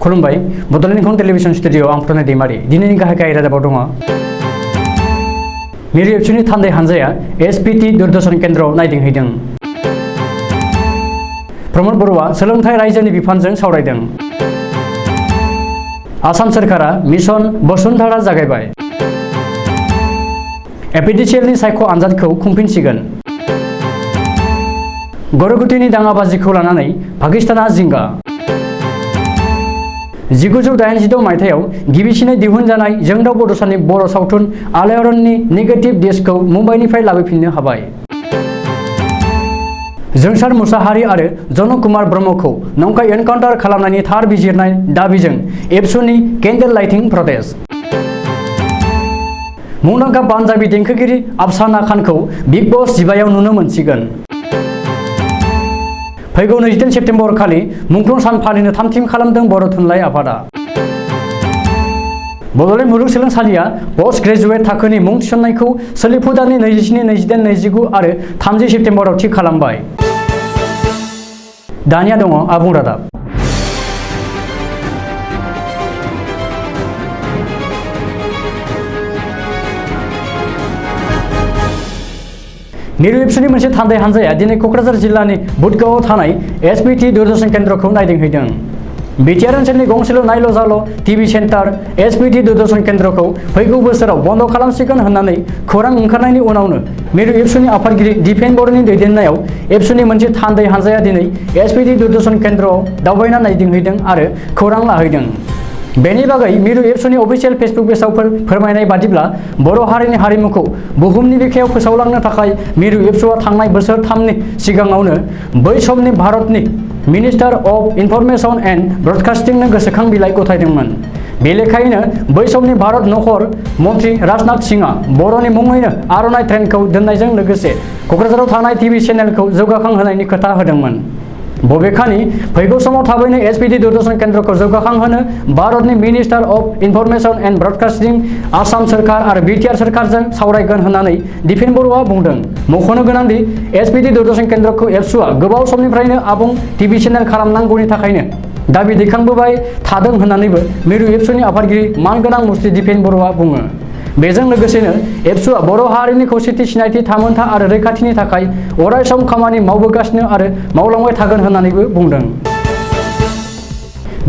खुलुमबाय Bodoland एंखं television studio आं प्रनय दैमारि दिनैनि गाहाय गाहाय रादाबाव दङ। मिरु एबसुनि थान्दै हानजाया एसपीटी दूरदर्शन केन्द्रआव नायदिंहैदों। प्रमद बर'आ सोलोंथाइ रायजोनि बिफानजों सावरायदों। आसाम सोरखारा मिशन बसुन्धरा जागायबाय। एपीडीसीएलनि सायख' आनजादखौ खुंफिनसिगोन। गरगुथिनि दाङाबाजिखौ लानानै पाकिस्ताना जिंगा। 1986 मायथाइयाव गिबिसिनै दिहुनजानाय जोंदाव बड'सानि बर' सावथुन आलायारननि नेगेटिभ डिस्कखौ मुम्बाइनिफ्राय लाबोफिननो हाबाय। जोंसार मुसाहारि आरो जनक कुमार ब्रह्मखौ नंखाय एनकाउन्टार खालामनायनि थार बिजिरनाय दाबिजों एबसुनि केन्डेल लाइटिं प्रटेस्ट। मुंदांखा पान्जाबी देंखोगिरि अफसाना खानखौ बिग बस 15 नुनो मोनसिगोन। फैगौ 23 सेप्तेम्बर खालि मुंख्लं सान फालिनो थामथिम खालामदों बर' थुनलाइ आफादा। बड'लेण्ड मुलुगसोलोंसालिया पोस्ट ग्रेजुवेट थाखोनि मुं थिसननायखौ सोलिफु दाननि 27, 28, 29 आरो 30 सेप्तेम्बराव थि खालामबाय। दानिया दङ आबुं रादाब। मिरु एबसुनि मोनसे थान्दै हानजाया दिनै क'क्राझार जिल्लानि बुटगावआव थानाय एसपीटी दूरदर्शन केन्द्रखौ नायदिंहैदों। बिटिआर ओनसोलनि गंसेल' नायल' जाल' टिभि सेन्टार एसपीटी दूरदर्शन केन्द्रखौ फैगौ बोसोराव बन्द खालामसिगोन होननानै खौरां ओंखारनायनि उनावनो मिरु एबसुनि आफादगिरि दिपेन बर'नि दैदेननायाव एबसुनि मोनसे थान्दै हानजाया दिनै एसपीटी दूरदर्शन केन्द्रआव दावबायना नायदिंहैदों आरो खौरां लाहैदों। बेनि बागै मिरु एबसुनि अफिसियेल फेसबुक पेजआव फोरमायनाय बादिब्ला बर' हारिनि हारिमुखौ बुहुमनि बिखायाव फोसावलांनो थाखाय मिरु एबसुआ थांनाय बोसोरथामनि सिगाङावनो बै समनि भारतनि मिनिस्टार अफ इनफरमेशन एन्ड ब्रडकास्टिंनो गोसोखां बिलाइ गथायदोंमोन। बे लेखायैनो बै समनि भारत नखर मन्त्रि राजनाथ सिंहआ बर'नि मुङैनो आर'नाइ ट्रेनखौ दोननायजों लोगोसे क'क्राझाराव थानाय टिभि चेनेलखौ जौगाखांहोनायनि खोथा होदोंमोन। बबेखानि फैगौ समाव थाबैनो एसपीटी दूरदर्शन केन्द्रखौ जौगाखांहोनो भारतनि minister of information and broadcasting Assam सोरखार आरो बिटिआर सोरखारजों सावरायगोन होननानै दिपेन बर'आ बुंदों। मख'नो गोनांदि एसपीटी दूरदर्शन केन्द्रखौ एबसुआ गोबाव समनिफ्रायनो आबुं टिभि चेनेल खालामनांगौनि थाखायनो दाबि दैखांबोबाय थादों होननानैबो मिरु एबसुनि आफादगिरि मानगोनां मुस्रि दिपेन बर'आ बुङो। बेजों लोगोसेनो एबसुआ बर' हारिनि खौसेथि सिनायथि थामोनथा आरो रैखाथिनि थाखाय अरायसम खामानि मावबोगासिनो आरो मावलांबाय थागोन होननानैबो बुंदों।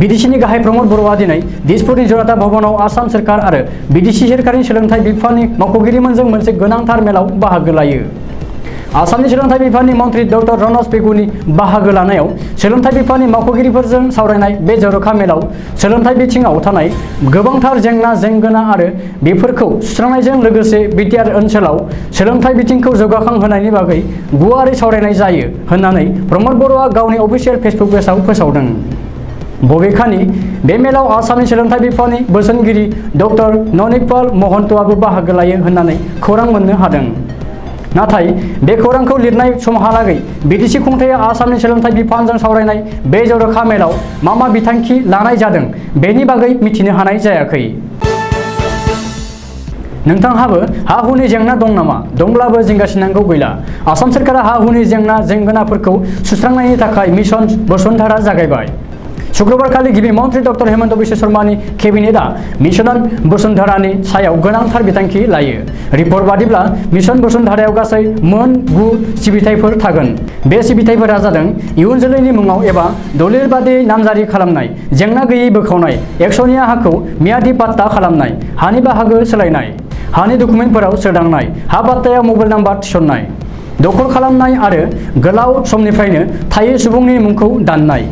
बिडिसिनि गाहाय प्रमद बर'आ दिनै दिसपुरनि जनता भवनाव आसाम सोरखार आरो बिडिसि सोरखारनि सोलोंथाइ बिफाननि मावख'गिरिमोनजों मोनसे गोनांथार मेलाव बाहागो लायो। आसामनि सोलोंथाइ बिफाननि मन्त्रि डक्टर रनज पेगुनि बाहागो लानायाव सोलोंथाइ बिफाननि मावख'गिरिफोरजों सावरायनाय बे जर'खा मेलाव सोलोंथाइ बिथिङाव थानाय गोबांथार जेंना जेंगोना आरो बेफोरखौ सुस्रांनायजों लोगोसे बिटिआर ओनसोलाव सोलोंथाइ बिथिंखौ जौगाखांहोनायनि बागै गुवारै सावरायनाय जायो होननानै प्रमद बर'आ गावनि अफिसियेल फेसबुक पेजआव फोसावदों। बबेखानि बे मेलाव आसामनि सोलोंथाइ बिफाननि बोसोनगिरि डक्टर ननिकपाल महन्तआबो बाहागो लायो होननानै खौरां मोननो हादों। नाथाय बे खौरांखौ लिरनाय समहालागै बिटिसि खुंथाया आसामनि सोलोंथाइ बिफानजों सावरायनाय बे जर'खा मेलाव मा बिथांखि लानाय जादों बेनि बागै मिथिनो हानाय जायाखै। नोंथांहाबो हा-हुनि जेंना दं नामा? दंब्लाबो जिंगासिनांगौ गैला। आसाम सोरखारा हा-हुनि जेंना जेंगोनाफोरखौ सुस्रांनायनि थाखाय मिशन बसुन्धरा जागायबाय। शुक्रबारखालि गिबि मन्त्रि डक्टर हेमन्त बिश्व शर्मानि केबिनेटआ मिशन बसुन्धरानि सायाव गोनांथार बिथांखि लायो। रिपर्ट बादिब्ला मिशन बसुन्धरायाव गासै मोन 9 सिबिथायफोर थागोन। बे सिबिथायफोरा जादों इयुन जोलैनि मुङाव एबा दलिल बादियै नामजारि खालामनाय, जेंना गैयै बोखावनाय, एक्सनिया हाखौ मियादि पाट्टा खालामनाय, हानि बाहागो सोलायनाय, हानि डकुमेन्टफोराव सोदांनाय, हा पाट्टायाव मबाइल नाम्बार थिसननाय, दखल खालामनाय आरो गोलाव समनिफ्रायनो थायै सुबुंनि मुंखौ दाननाय,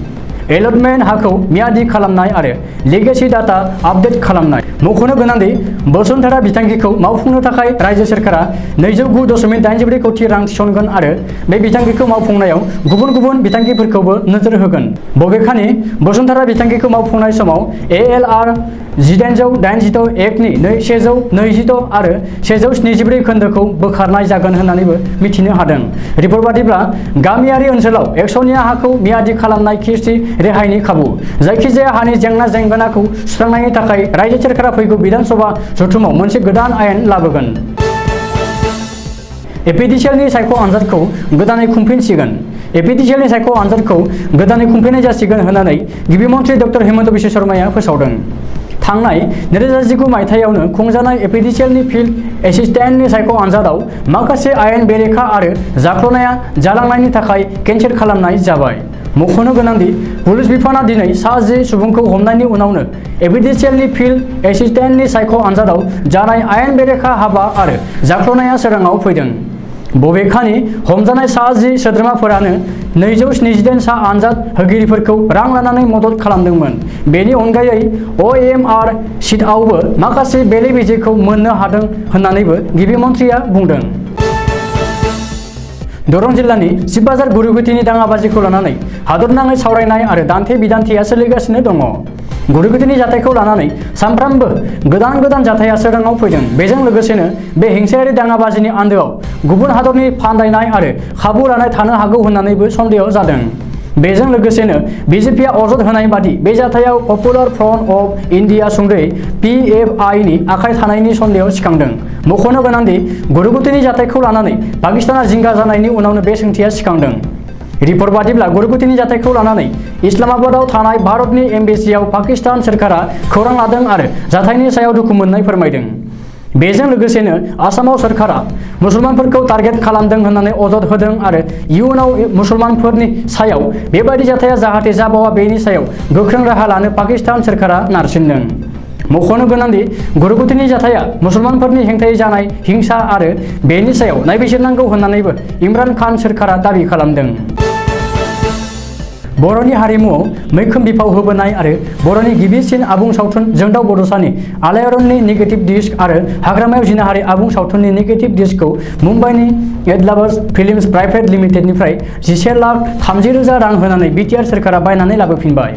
एलटमेन्ट हाखौ मियादि खालामनाय आरो लेगेसि डाटा आपडेट खालामनाय। मख'नो गोनांदि बसुन्धरा बिथांखिखौ मावफुंनो थाखाय रायजो सोरखारा 209.84 कौटि रां थिसनगोन आरो बे बिथांखिखौ मावफुंनायाव गुबुन गुबुन बिथांखिफोरखौबो नोजोर होगोन। बबेखानि बसुन्धरा बिथांखिखौ मावफुंनाय समाव एएलआर 1882 एक्टनि 126 आरो 174 खोन्दोखौ बोखारनाय जागोन होननानैबो मिथिनो हादों। रिपर्ट बादिब्ला गामियारि ओनसोलाव एक्सनिया हाखौ मियादि खालामनाय किस्ति रेहायनि खाबु, जायखिजाया हानि जेंना जेंगोनाखौ सुस्रांनायनि थाखाय रायजो सोरखारा फैगौ बिधान सभा जथुमाव मोनसे गोदान आयेन लाबोगोन। एपिडिसिएलनि सायख' आनजादखौ गोदानै खुंफिनसिगोन। एपिडिसिएलनि सायख' आनजादखौ गोदानै खुंफिननाय जासिगोन होननानै गिबि मन्थ्रि डक्टर हेमन्त बिश्व शर्माया फोसावदों। थांनाय 2019 मायथाइयावनो खुंजानाय एपिडिसिएलनि फिल्ड एसिस्टेन्टनि सायख' आनजादाव माखासे आयेन बेरेखा आरो जाख्ल'नाया जालांनायनि थाखाय केन्सेल खालामनाय जाबाय। मख'नो गोनांदि पुलिस बिफाना दिनै सा 10 सुबुंखौ हमनायनि उनावनो एपिडिसिएलनि फिल्ड एसिस्टेन्टनि सायख' आनजादाव जानाय आयेन बेरेखा हाबा आरो जाख्ल'नाया सोराङाव फैदों। बबेखानि हमजानाय सा 10 सोद्रोमाफोरानो 278 सा आनजाद होगिरिफोरखौ रां लानानै मदद खालामदोंमोन। बेनि अनगायै OMR सिटआवबो माखासे बेले बेजेखौ मोननो हादों होननानैबो गिबि मन्थ्रिया बुंदों। दरं जिल्लानि शिबबाजार गुरुगुथिनि दाङाबाजिखौ लानानै हादरनाङै सावरायनाय आरो दान्थे बिदान्थेया सोलिगासिनो दङ। गुरुगुथिनि जाथायखौ लानानै सानफ्रामबो गोदान जाथाया सोराङाव फैदों। बेजों लोगोसेनो बे हिंसायारि दाङाबाजिनि आन्दोआव गुबुन हादरनि फान्दायनाय आरो खाबु लानाय थानो हागौ होननानैबो सन्देह जादों। बेजों लोगोसेनो बिजेपिआ अजद होनाय बादि बे जाथायाव पपुलार फ्रन्ट अफ इन्डिया सुंद'यै PFI नि आखाइ थानायनि सन्देह सिखांदों। मख'नो गोनांदि गुरुगुथिनि जाथायखौ लानानै पाकिस्ताना जिंगा जानायनि उनावनो बे सोंथिया सिखांदों। रिपर्ट बादिब्ला गुरुगुथिनि जाथायखौ लानानै इस्लामाबादाव थानाय भारतनि एम्बेसियाव पाकिस्तान सोरखारा खौरां लादों आरो जाथायनि सायाव दुखु मोननाय फोरमायदों। बेजों लोगोसेनो आसामाव सोरखारा मुसलमानफोरखौ टारगेट खालामदों होननानै अजद होदों आरो इयुनाव मुसलमानफोरनि सायाव बेबायदि जाथाया जाहाथे जाबावा बेनि सायाव गोख्रों राहा लानो पाकिस्तान सोरखारा नारसिनदों। मख'नो गोनांदि गुरुगुथिनि जाथाया मुसलमानफोरनि हेंथायै जानाय हिंसा आरो बेनि सायाव नायबिजिरनांगौ होननानैबो इमरान खान सोरखारा दाबि खालामदों। बर'नि हारिमुआव मैखोम बिफाव होबोनाय आरो बर'नि गिबिसिन आबुं सावथुन जोंदाव बड'सानि आलायारननि नेगेटिभ डिस्क आरो हाग्रामायाव जिनाहारि आबुं सावथुननि नेगेटिभ डिस्कखौ मुम्बाइनि एडलाबार्स फिल्म्स प्राइभेट लिमिटेडनिफ्राय 11,30,000 रां होनानै BTR सोरखारा बायनानै लाबोफिनबाय।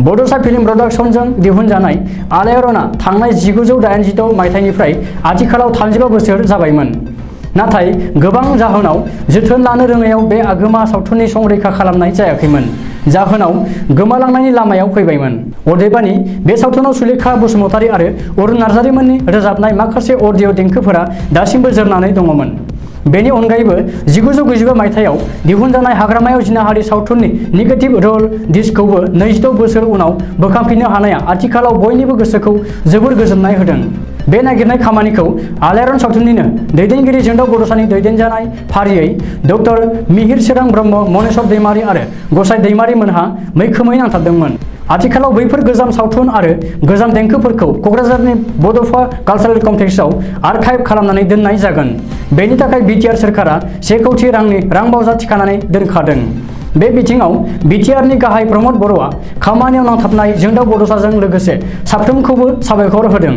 बड'सा फिल्म प्रडाक्शनजों दिहुनजानाय आलायारनआ थांनाय 1986 मायथाइनिफ्राय आथिखालाव 35 बोसोर जाबायमोन। नाथाय गोबां जाहोनाव जोथोन लानो रोङैयाव बे आगोमा सावथुननि संरैखा खालामनाय जायाखैमोन। जाहोनाव गोमालांनायनि लामायाव फैबायमोन। अदेबानि बे सावथुनाव सुलेखा बसुमतारी आरो अरुण नार्जारीमोननि रोजाबनाय माखासे अडिअ' देंखोफोरा दासिमबो जोरनानै दङमोन। बेनि अनगायैबो 1995 मायथाइयाव दिहुनजानाय हाग्रामायाव जिनाहारि सावथुननि नेगेटिभ रोल डिस्कखौबो 26 बोसोर उनाव बोखांफिननो हानाया आथिखालाव बयनिबो गोसोखौ जोबोर गोजोननाय होदों। बे नागिरनाय खामानिखौ आलायारन सावथुननिनो दैदेनगिरि जोंदाव बड'सानि दैदेनजानाय फारियै डक्टर मिहिर सोरां ब्रह्म, मनेस्वर दैमारी आरो गसाइ दैमारीमोनहा मैखोमै नांथाबदोंमोन। आथिखालाव बैफोर गोजाम सावथुन आरो गोजाम देंखोफोरखौ क'क्राझारनि बड'फा कालचारेल कमप्लेक्सआव आर्काइभ खालामनानै दोननाय जागोन। बेनि थाखाय BTR सोरखारा 1 कौटि रांनि रांबावजा थिखानानै दोनखादों। बे बिथिङाव BTRनि गाहाय प्रमद बर'आ खामानियाव नांथाबनाय जोंदाव बड'साजों लोगोसे साफ्रोमखौबो साबायखर होदों।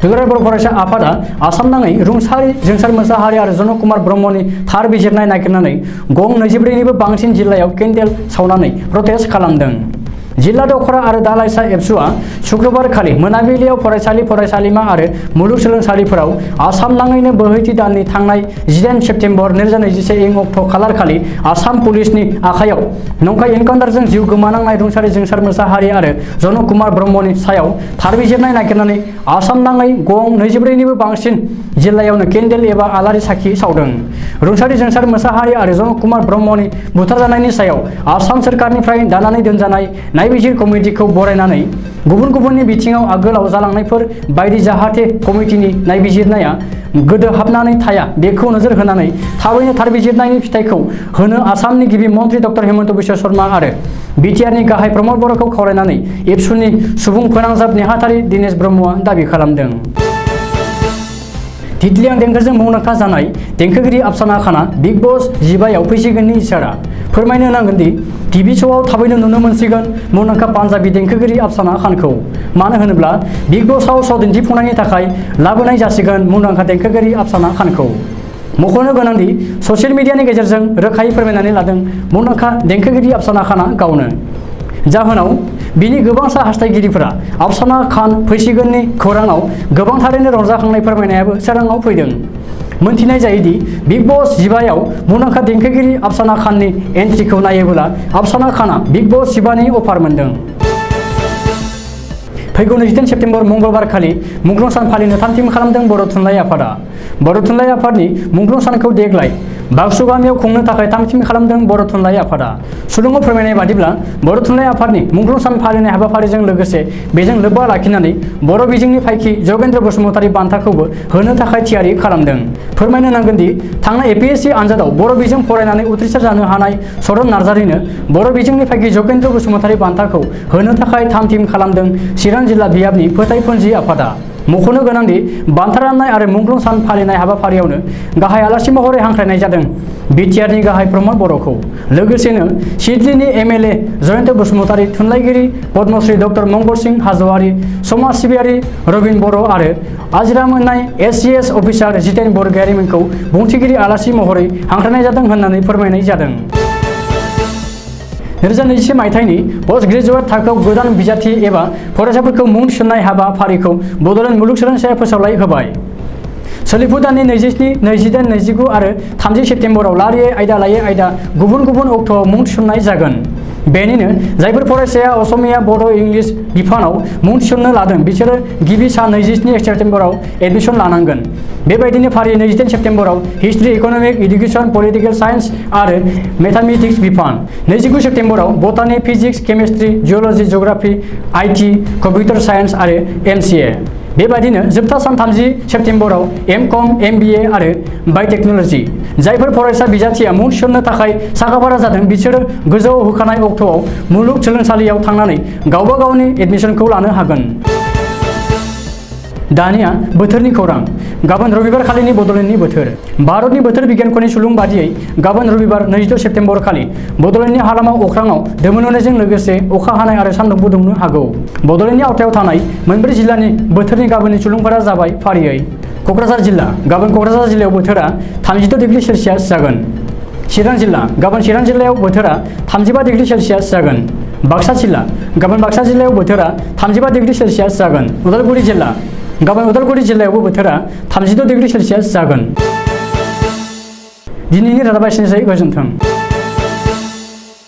दुलाराय बर' फरायसा आफादा आसामनाङै रुंसारि जोंसार मोसाहारि आरो जनक कुमार ब्रह्मनि थार बिजिरनाय नागिरनानै गं 24निबो बांसिन जिल्लायाव केन्डेल सावनानै प्रटेस्ट खालामदों। जिल्ला दखरा आरो दालाइसा एबसुआ शुक्रबारखालि मोनाबिलियाव फरायसालिमा आरो मुलुगसोलोंसालिफोराव आसाम नाङैनो बोहैथि दाननि थांनाय 18 सेप्तेम्बर 2021 अक्ट' खालारखालि आसाम पुलिसनि आखायाव नंखाय एनकाउन्टारजों जिउ गोमानांनाय रुंसारि जोंसार मोसाहारि आरो जनक कुमार ब्रह्मनि सायाव थार बिजिरनाय नागिरनानै आसाम नाङै गं 24निबो बांसिन जिल्लायावनो केन्डेल एबा आलारि साखि सावदों। रुंसारि जोंसार मोसाहारि आरो जनक कुमार ब्रह्मनि बुथारजानायनि सायाव आसाम सोरखारनिफ्राय दानानै दोनजानाय नायबिजिर कमिटिखौ बरायनानै गुबुननि बिथिङाव आगोलाव जालांनायफोर बायदि जाहाथे कमिटिनि नायबिजिरनाया गोदोहाबनानै थाया बेखौ नोजोर होनानै थाबैनो थार बिजिरनायनि फिथायखौ होनो आसामनि गिबि मन्थ्रि डक्टर हेमन्त बिश्व शर्मा आरो BTRनि गाहाय प्रमद बर'खौ खावलायनानै एबसुनि सुबुं फोनांजाब नेहाथारि दिनेश ब्रह्मआ दाबि खालामदों। तितलियां देंखोजों मुंदांखा जानाय देंखोगिरि आफसाना खाना बिग बस 15आव फैसिगोननि इसारा फोरमायनो नांगोनदि टिभि श'आव थाबैनो नुनो मोनसिगोन मुंदांखा पान्जाबि देंखोगिरि आफसाना खानखौ। मानो होनोब्ला बिग बसआव श' दिन्थिफुंनायनि थाखाय लाबोनाय जासिगोन मुंदांखा देंखोगिरि आफसाना खानखौ। मख'नो गोनांदि ससियेल मिडियानि गेजेरजों रोखायै फोरमायनानै लादों मुंदांखा देंखोगिरि आफसाना खाना गावनो। जाहोनाव बिनि गोबांसा हास्थायगिरिफोरा आफसाना खान फैसिगोननि खौराङाव गोबांथारैनो रंजाखांनाय फोरमायनायाबो सोराङाव फैदों। मोनथिनाय जायोदि बिग बस 15आव मुंदांखा देंखोगिरि आफसाना खाननि एन्ट्रिखौ नायोब्ला आफसाना खाना बिग बस 15नि अफार मोनदों। फैगौ 27 सेप्तेम्बर मंगलबार खालि मुंख्लं सान फालिनो थाम-थिम खालामदों बर' थुनलाइ आफादा। बर' थुनलाइ आफादनि मुंख्लं सानखौ देग्लाय बाक्सु गामियाव खुंनो थाखाय थाम-थिम खालामदों बर' थुनलाइ आफादा। सुलुङाव फोरमायनाय बादिब्ला बर' थुनलाइ आफादनि मुंख्लं सान फालिनाय हाबाफारिजों लोगोसे बेजों लोब्बा लाखिनानै बर' बिजोंनि फायखि जगेन्द्र बसुमतारी बान्थाखौबो होनो थाखाय थियारि खालामदों। फोरमायनो नांगोन दि थांनाय APSC आनजादाव बर' बिजों फरायनानै उथ्रिसार जानो हानाय सरन नार्जारिनो बर' बिजोंनि फायखि जगेन्द्र बसुमतारी बान्थाखौ होनो थाखाय थाम-थिम खालामदों चिरां जिल्ला बियाबनि फोथायफुनजि आफादा। मख'नो गोनांदि बान्था राननाय आरो मुंख्लं सान फालिनाय हाबाफारियावनो गाहाय आलासि महरै हांख्रायनाय जादों बिटिआरनि गाहाय प्रमद बर'खौ। लोगोसेनो सिडलीनि MLA जयन्त बसुमतारी, थुनलाइगिरि पद्मश्री डक्टर मंगल सिंह हाज'वारि, समाज सिबियारि रबिन बर' आरो आजिरा मोननाय SCS अफिसार जितेन बरगयारिमोनखौ बुंथिगिरि आलासि महरै हांख्रायनाय जादों होननानै फोरमायनाय जादों। 2021 मायथाइनि पोस्ट ग्रेजुएट थाखोआव गोदान बिजाथि एबा फरायसाफोरखौ मुं थिसननाय हाबाफारिखौ बड'लेण्ड मुलुगसोलोंसालिया फोसावलाय होबाय। सोलिफु दाननि 27, 28, 29 आरो 30 सेप्तेम्बराव लारियै आयदा लायै आयदा गुबुन गुबुन अक्ट'आव मुं थिसननाय जागोन। बेनिनो जायफोर फरायसाया असमिया, बड', इंलिश बिफानाव मुं थिसननो लादों बिसोरो गिबि सान 27 सेप्तेम्बराव एडमिशन लानांगोन। बेबायदिनो फारियै 27 सेप्तेम्बराव history, economic, education, political science आरो मैथमेटिक्स बिफान, 29 सेप्तेम्बराव botany, physics, chemistry, geology, geography, IT, computer science आरो MCA। बेबायदिनो जोबथा सान 30 सेप्तेम्बराव MCOM, MBA आरो बाय'टेक्न'लजि। जायफोर फरायसा बिजाथिया मुं थिसननो थाखाय साखाफारा जादों बिसोरो गोजौआव होखानाय अक्ट'आव मुलुगसोलोंसालियाव थांनानै गावबा गावनि एडमिशनखौ लानो हागोन। दानिया बोथोरनि खौरां। गाबोन रबिबार खालिनि बड'लेण्डनि बोथोर। भारतनि बोथोर बिगियानख'नि सुलुं बादियै गाबोन रबिबार 22 सेप्तेम्बर खालि बड'लेण्डनि हालामाव अख्राङाव दोमैलु नुनायजों लोगोसे अखा हानाय आरो सान्दुंबो दुंनो हागौ। बड'लेण्डनि आवथायाव थानाय मोनब्रै जिल्लानि बोथोरनि गाबोननि सुलुंफोरा जाबाय फारियै क'क्राझार जिल्ला गाबोन क'क्राझार जिल्लायाव बोथोरा 32 डिग्री सेल्सियास जागोन। चिरां जिल्ला गाबोन चिरां जिल्लायाव बोथोरा 35 डिग्री सेल्सियास जागोन। बाक्सा जिल्ला गाबोन बाक्सा जिल्लायाव बोथोरा 35 डिग्री सेल्सियास जागोन। उदालगुरि जिल्ला गाबोन उदालगुरि जिल्लायावबो बोथोरा 32 डिग्री सेल्सियास जागोन। दिनैनि रादाबा एसेनोसै, गोजोन्थों।